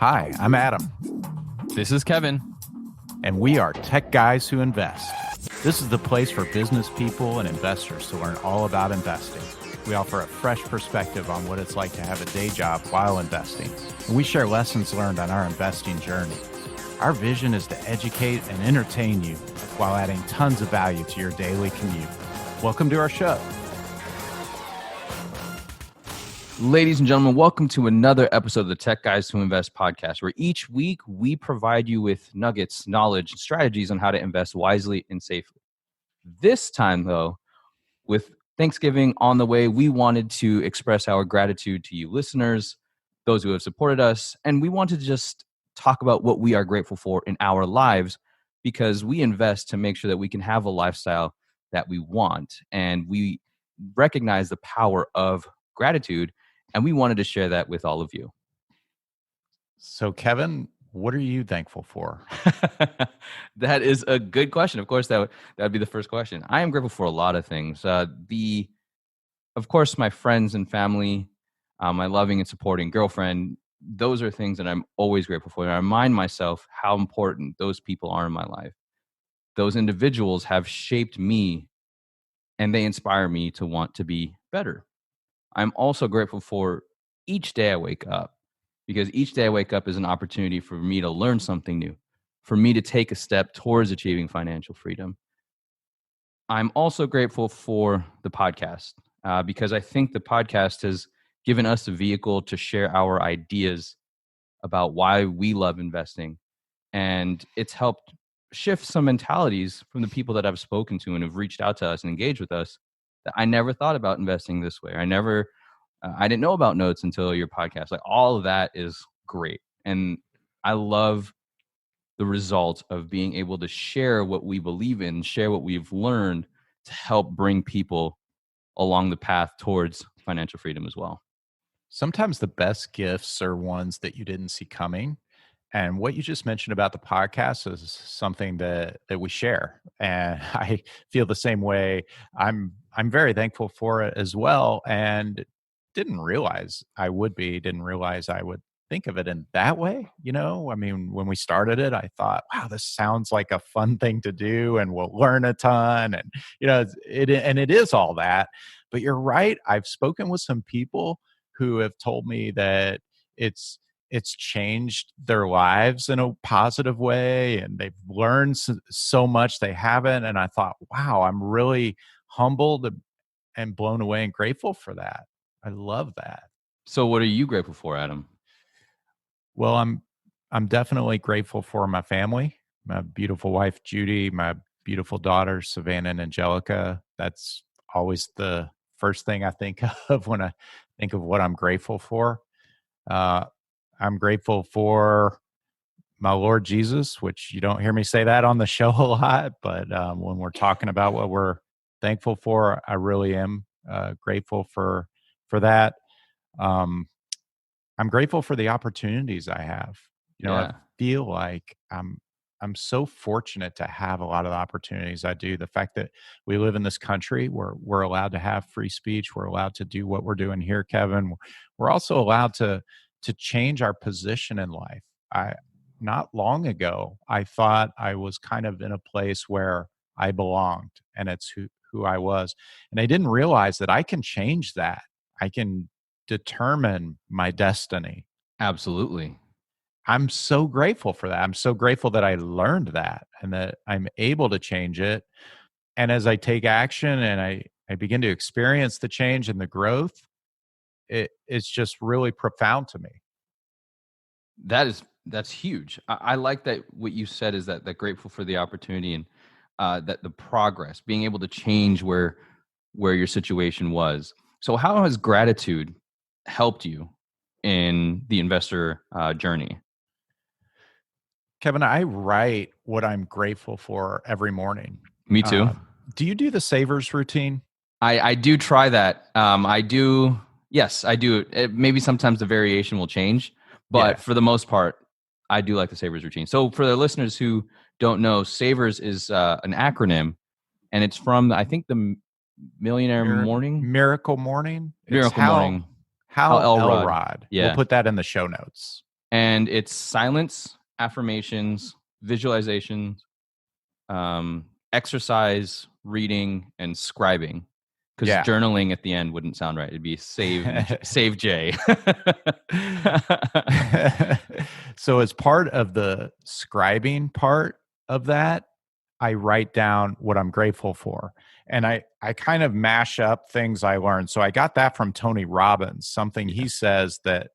Hi, I'm Adam, This is Kevin. and we are Tech Guys Who Invest. This is the place for business people and investors to learn all about investing. We offer a fresh perspective on what it's like to have a day job while investing, and we share lessons learned on our investing journey. Our vision is to educate and entertain you while adding tons of value to your daily commute. Welcome to our show. Ladies and gentlemen, welcome to another episode of the Tech Guys Who Invest podcast, where each week we provide you with nuggets, knowledge, and strategies on how to invest wisely and safely. This time, though, with Thanksgiving on the way, we wanted to express our gratitude to you listeners, those who have supported us, and we wanted to just talk about what we are grateful for in our lives, because we invest to make sure that we can have a lifestyle that we want, and we recognize the power of gratitude, and we wanted to share that with all of you. So, Kevin, what are you thankful for? That is a good question. Of course, that would be the first question. I am grateful for a lot of things. Of course, my friends and family, my loving and supporting girlfriend. Those are things that I'm always grateful for. And I remind myself how important those people are in my life. Those individuals have shaped me, and they inspire me to want to be better. I'm also grateful for each day I wake up, because each day I wake up is an opportunity for me to learn something new, for me to take a step towards achieving financial freedom. I'm also grateful for the podcast, because I think the podcast has given us a vehicle to share our ideas about why we love investing. And it's helped shift some mentalities from the people that I've spoken to and have reached out to us and engaged with us, that I never thought about investing this way. I didn't know about notes until your podcast. Like, all of that is great. And I love the result of being able to share what we believe in, share what we've learned to help bring people along the path towards financial freedom as well. Sometimes the best gifts are ones that you didn't see coming. And what you just mentioned about the podcast is something that we share. And I feel the same way. I'm very thankful for it as well. And didn't realize I would think of it in that way. I mean, when we started it, I thought, wow, this sounds like a fun thing to do and we'll learn a ton. And, it is all that. But you're right. I've spoken with some people who have told me that it's changed their lives in a positive way, and they've learned so much they haven't. And I thought, wow, I'm really humbled and blown away and grateful for that. I love that. So what are you grateful for, Adam? Well, I'm definitely grateful for my family, my beautiful wife Judy, my beautiful daughters Savannah and Angelica. That's always the first thing I think of when I think of what I'm grateful for. Uh, I'm grateful for my Lord Jesus, which you don't hear me say that on the show a lot, but when we're talking about what we're thankful for, I really am grateful for that. Um, I'm grateful for the opportunities I have. I Yeah. feel like I'm so fortunate to have a lot of the opportunities I do. The fact that we live in this country where we're allowed to have free speech, we're allowed to do what we're doing here, Kevin. We're also allowed to change our position in life. I Not long ago, I thought I was kind of in a place where I belonged, and it's who I was. And I didn't realize that I can change that. I can determine my destiny. Absolutely. I'm so grateful for that. I'm so grateful that I learned that and that I'm able to change it. And as I take action and I begin to experience the change and the growth, it's just really profound to me. That's huge. I like that what you said is that grateful for the opportunity, and that the progress, being able to change where your situation was. So how has gratitude helped you in the investor journey? Kevin, I write what I'm grateful for every morning. Me too. Do you do the savers routine? I do try that. I do. Yes, I do. Maybe sometimes the variation will change, but Yeah. for the most part, I do like the Savers routine. So for the listeners who don't know, Savers is an acronym, and it's from, I think, the Millionaire Morning, Miracle Morning. It's Miracle Morning, Hal Hal Elrod. Elrod. We'll Yeah. put that in the show notes. And it's silence, affirmations, visualizations, exercise, reading, and scribing. Because Yeah. journaling at the end wouldn't sound right. It'd be save J. So as part of the scribing part of that, I write down what I'm grateful for. And I kind of mash up things I learned. So I got that from Tony Robbins. Something he says that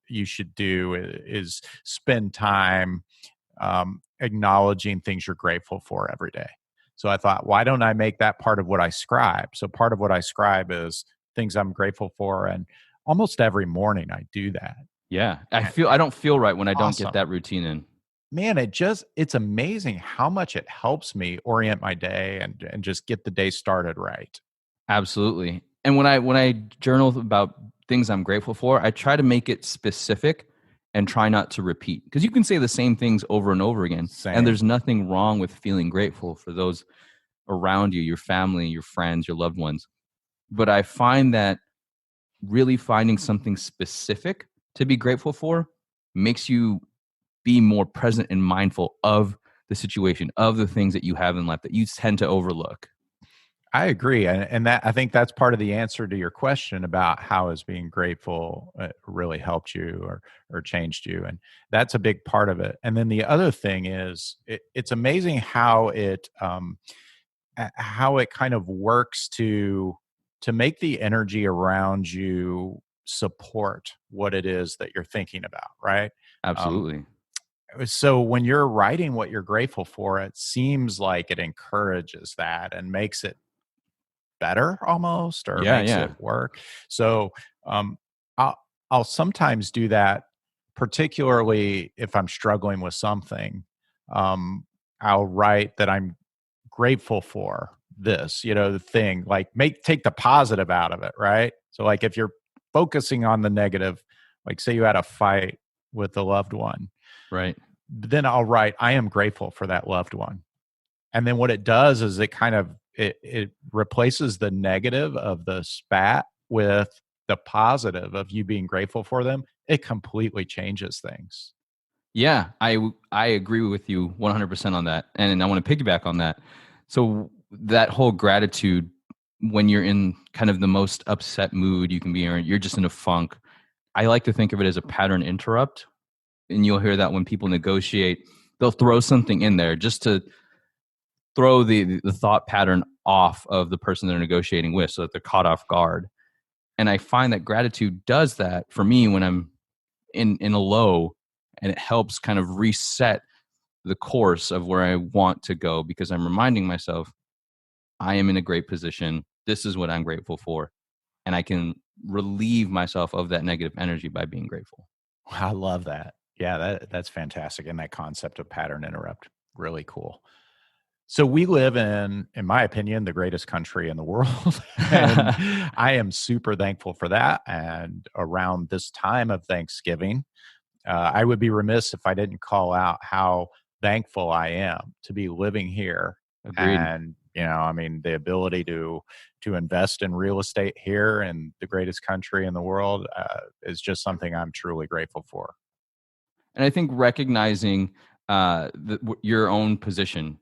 you should do is spend time acknowledging things you're grateful for every day. So I thought, why don't I make that part of what I scribe? So part of what I scribe is things I'm grateful for. And almost every morning I do that. Yeah. And I don't feel right when I don't get awesome. that routine in. Man, it's amazing how much it helps me orient my day and just get the day started right. Absolutely. And when I journal about things I'm grateful for, I try to make it specific and try not to repeat, because you can say the same things over and over again. Same. And there's nothing wrong with feeling grateful for those around you, your family, your friends, your loved ones. But I find that really finding something specific to be grateful for makes you be more present and mindful of the situation, of the things that you have in life that you tend to overlook. I agree, and that I think that's part of the answer to your question about how has being grateful really helped you or changed you, and that's a big part of it. And then the other thing is, it's amazing how it kind of works to make the energy around you support what it is that you're thinking about, right? Um, Absolutely. so when you're writing what you're grateful for, it seems like it encourages that and makes it better almost, or Yeah, makes yeah. it work. So um, I'll I'll sometimes do that, particularly if I'm struggling with something. Um, I'll write that I'm grateful for this, the thing, like take the positive out of it, right? So like if you're focusing on the negative, like say you had a fight with a loved one, Right. then I'll write, I am grateful for that loved one. And then what it does is it replaces the negative of the spat with the positive of you being grateful for them. It completely changes things. Yeah, I agree with you 100% on that. And I want to piggyback on that. So that whole gratitude, when you're in kind of the most upset mood you can be, or you're just in a funk, I like to think of it as a pattern interrupt. And you'll hear that when people negotiate, they'll throw something in there just to throw the thought pattern off of the person they're negotiating with, so that they're caught off guard. And I find that gratitude does that for me when I'm in a low, and it helps kind of reset the course of where I want to go, because I'm reminding myself I am in a great position. This is what I'm grateful for. And I can relieve myself of that negative energy by being grateful. I love that. Yeah, that's fantastic. And that concept of pattern interrupt, really cool. So we live in my opinion, the greatest country in the world. And I am super thankful for that. And around this time of Thanksgiving, I would be remiss if I didn't call out how thankful I am to be living here. Agreed. And, I mean, the ability to invest in real estate here in the greatest country in the world is just something I'm truly grateful for. And I think recognizing your own position,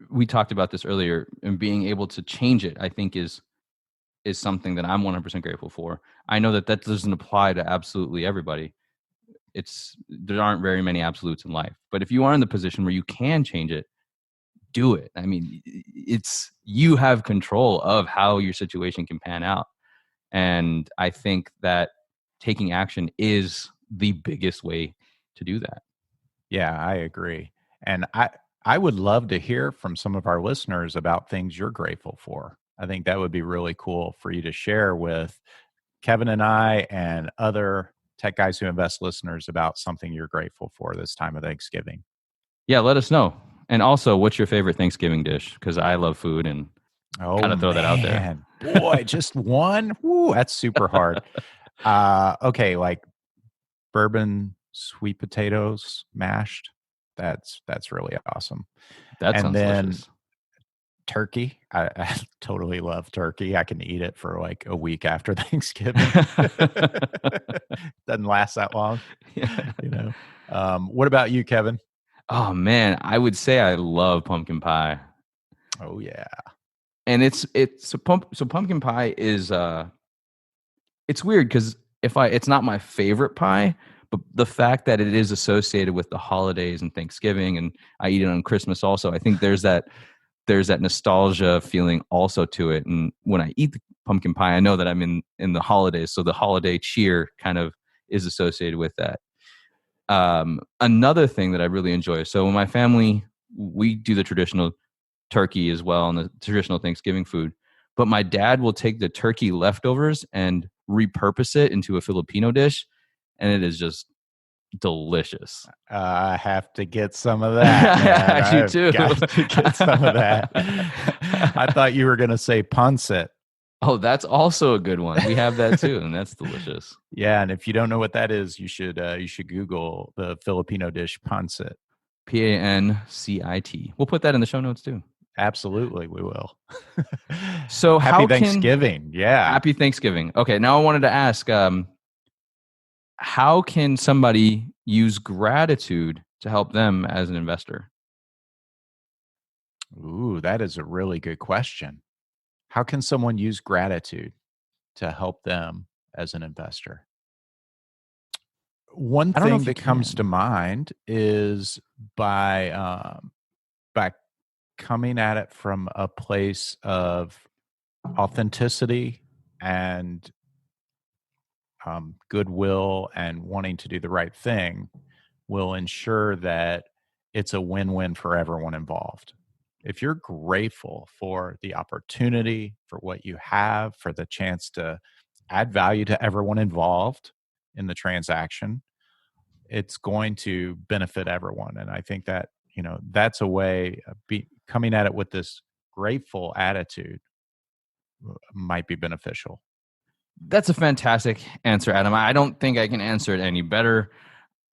we talked about this earlier, and being able to change it, I think is something that I'm 100% grateful for. I know that doesn't apply to absolutely everybody. There aren't very many absolutes in life, but if you are in the position where you can change it, do it. I mean, you have control of how your situation can pan out. And I think that taking action is the biggest way to do that. Yeah, I agree. And I would love to hear from some of our listeners about things you're grateful for. I think that would be really cool for you to share with Kevin and I and other Tech Guys Who Invest listeners about something you're grateful for this time of Thanksgiving. Yeah, let us know. And also, what's your favorite Thanksgiving dish? Because I love food, and Oh gotta throw that out there. man, boy, just one. Woo, that's super hard. Okay, like bourbon sweet potatoes mashed. That's really awesome. That And sounds then delicious. turkey. I totally love turkey. I can eat it for like a week after Thanksgiving. Doesn't last that long. Yeah. What about you, Kevin? Oh man, I would say I love pumpkin pie. Oh yeah. And so pumpkin pie is it's weird because it's not my favorite pie, but the fact that it is associated with the holidays and Thanksgiving, and I eat it on Christmas also, I think there's that nostalgia feeling also to it. And when I eat the pumpkin pie, I know that I'm in the holidays, so the holiday cheer kind of is associated with that. Another thing that I really enjoy, so in my family, we do the traditional turkey as well and the traditional Thanksgiving food, but my dad will take the turkey leftovers and repurpose it into a Filipino dish, and it is just delicious. I have to get some of that, man. I do too. I've got to get some of that. I thought you were going to say pancit. Oh, that's also a good one. We have that too, and that's delicious. Yeah, and if you don't know what that is, you should Google the Filipino dish pancit. Pancit. We'll put that in the show notes too. Absolutely, we will. So happy Thanksgiving. Yeah. Happy Thanksgiving. Okay, now I wanted to ask, how can somebody use gratitude to help them as an investor? Ooh, that is a really good question. How can someone use gratitude to help them as an investor? One thing that comes to mind is by coming at it from a place of authenticity and goodwill and wanting to do the right thing will ensure that it's a win-win for everyone involved. If you're grateful for the opportunity, for what you have, for the chance to add value to everyone involved in the transaction, it's going to benefit everyone. And I think that, that's a way of coming at it with this grateful attitude might be beneficial. That's a fantastic answer, Adam. I don't think I can answer it any better.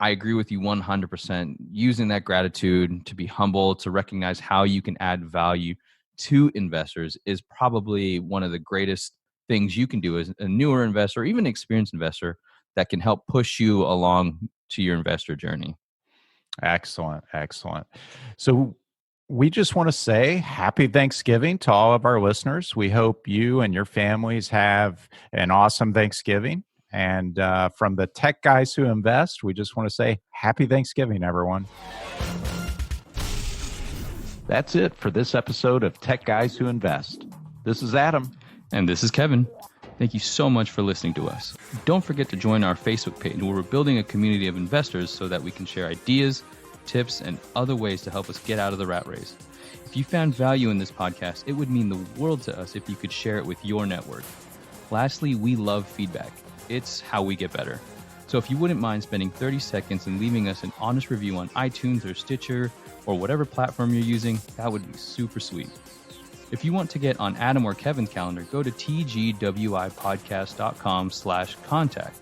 I agree with you 100%. Using that gratitude to be humble, to recognize how you can add value to investors is probably one of the greatest things you can do as a newer investor, or even an experienced investor, that can help push you along to your investor journey. Excellent. So we just want to say happy Thanksgiving to all of our listeners. We hope you and your families have an awesome Thanksgiving. And from the Tech Guys Who Invest, we just want to say happy Thanksgiving, everyone. That's it for this episode of Tech Guys Who Invest. This is Adam. And this is Kevin. Thank you so much for listening to us. Don't forget to join our Facebook page where we're building a community of investors so that we can share ideas, tips, and other ways to help us get out of the rat race. If you found value in this podcast, it would mean the world to us if you could share it with your network. Lastly, we love feedback. It's how we get better. So if you wouldn't mind spending 30 seconds and leaving us an honest review on iTunes or Stitcher or whatever platform you're using, that would be super sweet. If you want to get on Adam or Kevin's calendar, go to tgwipodcast.com/contact.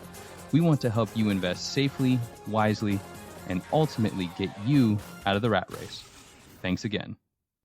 We want to help you invest safely, wisely, and ultimately get you out of the rat race. Thanks again.